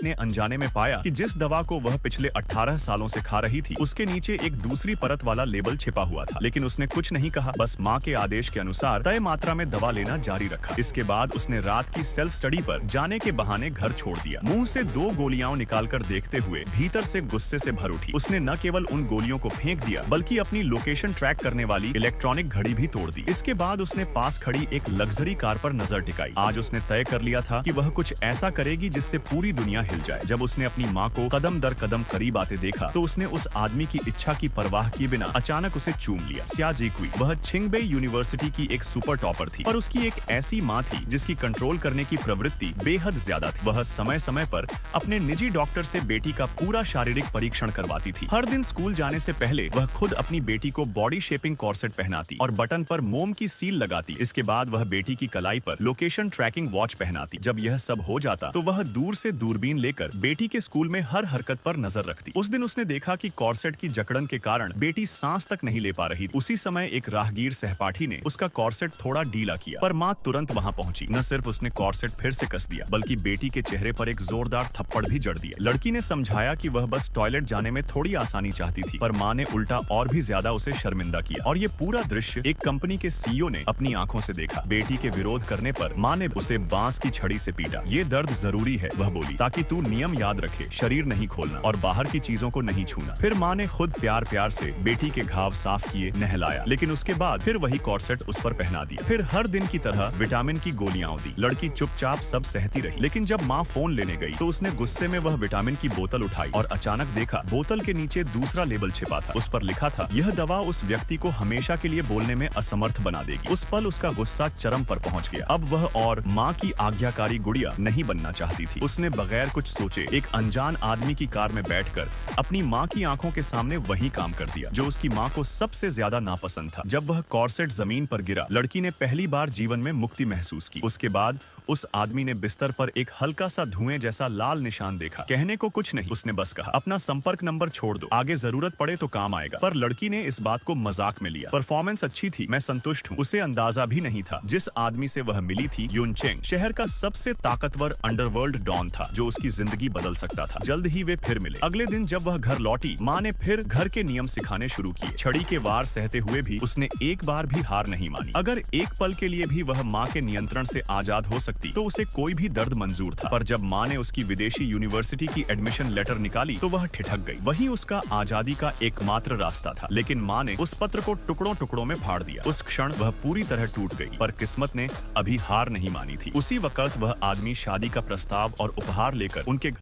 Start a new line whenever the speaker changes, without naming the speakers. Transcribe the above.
ने अनजाने में पाया कि जिस दवा को वह पिछले 18 सालों से खा रही थी उसके नीचे एक दूसरी परत वाला लेबल छिपा हुआ था। लेकिन उसने कुछ नहीं कहा, बस माँ के आदेश के अनुसार तय मात्रा में दवा लेना जारी रखा। इसके बाद उसने रात की सेल्फ स्टडी पर जाने के बहाने घर छोड़ दिया। मुंह से 2 गोलियां निकालकर देखते हुए भीतर से गुस्से से भर उठी। उसने न केवल उन गोलियों को फेंक दिया बल्कि अपनी लोकेशन ट्रैक करने वाली इलेक्ट्रॉनिक घड़ी भी तोड़ दी। इसके बाद उसने पास खड़ी एक लग्जरी कार पर नजर टिकाई। आज उसने तय कर लिया था कि वह कुछ ऐसा करेगी जिससे पूरी दुनिया हिल जाए। जब उसने अपनी माँ को कदम दर कदम करीब आते देखा तो उसने उस आदमी की इच्छा की परवाह किए बिना अचानक उसे चूम लिया। सिया जीक्वी वह छिंगबे यूनिवर्सिटी की एक सुपर टॉपर थी, पर उसकी एक ऐसी माँ थी जिसकी कंट्रोल करने की प्रवृत्ति बेहद ज्यादा थी। वह समय समय पर अपने निजी डॉक्टर से बेटी का पूरा शारीरिक परीक्षण करवाती थी। हर दिन स्कूल जाने से पहले वह खुद अपनी बेटी को बॉडी शेपिंग कॉर्सेट पहनाती और बटन पर मोम की सील लगाती। इसके बाद वह बेटी की कलाई पर लोकेशन ट्रैकिंग वॉच पहनाती। जब यह सब हो जाता तो वह दूर से दूरबीन लेकर बेटी के स्कूल में हर हरकत पर नजर रखती। उस दिन उसने देखा कि कॉर्सेट की जकड़न के कारण बेटी सांस तक नहीं ले पा रही। उसी समय एक राहगीर सहपाठी ने उसका कॉर्सेट थोड़ा ढीला किया, पर माँ तुरंत वहां पहुंची। न सिर्फ उसने कॉर्सेट फिर से कस दिया बल्कि बेटी के चेहरे पर एक जोरदार थप्पड़ भी जड़ दिया। लड़की ने समझाया कि वह बस टॉयलेट जाने में थोड़ी आसानी चाहती थी, पर माँ ने उल्टा और भी ज्यादा उसे शर्मिंदा किया। और ये पूरा दृश्य एक कंपनी के सीईओ ने अपनी आंखों से देखा। बेटी के विरोध करने पर माँ ने उसे बांस की छड़ी से पीटा। ये दर्द जरूरी है, वह बोली, ताकि तू नियम याद रखे, शरीर नहीं खोलना और बाहर की चीजों को नहीं छूना। फिर माँ ने खुद प्यार प्यार से बेटी के घाव साफ किए, नहलाया, लेकिन उसके बाद फिर वही कॉर्सेट उस पर पहना दिया। फिर हर दिन की तरह विटामिन की गोलियां दी। लड़की चुपचाप सब सहती रही, लेकिन जब माँ फोन लेने गई तो उसने गुस्से में वह विटामिन की बोतल उठाई और अचानक देखा बोतल के नीचे दूसरा लेबल छिपा था। उस पर लिखा था, यह दवा उस व्यक्ति को हमेशा के लिए बोलने में असमर्थ बना देगी। उस पल उसका गुस्सा चरम पर पहुंच गया। अब वह और माँ की आज्ञाकारी गुड़िया नहीं बनना चाहती थी। उसने बगैर कुछ सोचे एक अनजान आदमी की कार में बैठकर अपनी माँ की आंखों के सामने वही काम कर दिया जो उसकी माँ को सबसे ज्यादा नापसंद था। जब वह कॉर्सेट जमीन पर गिरा, लड़की ने पहली बार जीवन में मुक्ति महसूस की। उसके बाद उस आदमी ने बिस्तर पर एक हल्का सा धुएं जैसा लाल निशान देखा। कहने को कुछ नहीं, उसने बस कहा, अपना संपर्क नंबर छोड़ दो, आगे जरूरत पड़े तो काम आएगा। पर लड़की ने इस बात को मजाक में लिया। परफॉर्मेंस अच्छी थी, मैं संतुष्ट हूँ। उसे अंदाजा भी नहीं था जिस आदमी से वह मिली थी युन चेंग शहर का सबसे ताकतवर अंडरवर्ल्ड डॉन था जो उसकी जिंदगी बदल सकता था। जल्द ही वे फिर मिले। अगले दिन जब वह घर लौटी, माँ ने फिर घर के नियम सिखाने शुरू किए। छड़ी के वार सहते हुए भी उसने एक बार भी हार नहीं मानी। अगर एक पल के लिए भी वह माँ के नियंत्रण से आजाद हो सकती तो उसे कोई भी दर्द मंजूर था। पर जब माँ ने उसकी विदेशी यूनिवर्सिटी की एडमिशन लेटर निकाली तो वह ठिठक गई। वही उसका आजादी का एकमात्र रास्ता था। लेकिन माँ ने उस पत्र को टुकड़ों टुकड़ों में फाड़ दिया। उस क्षण वह पूरी तरह टूट गई, पर किस्मत ने अभी हार नहीं मानी थी। उसी वक्त वह आदमी शादी का प्रस्ताव और उपहार लेकर उनके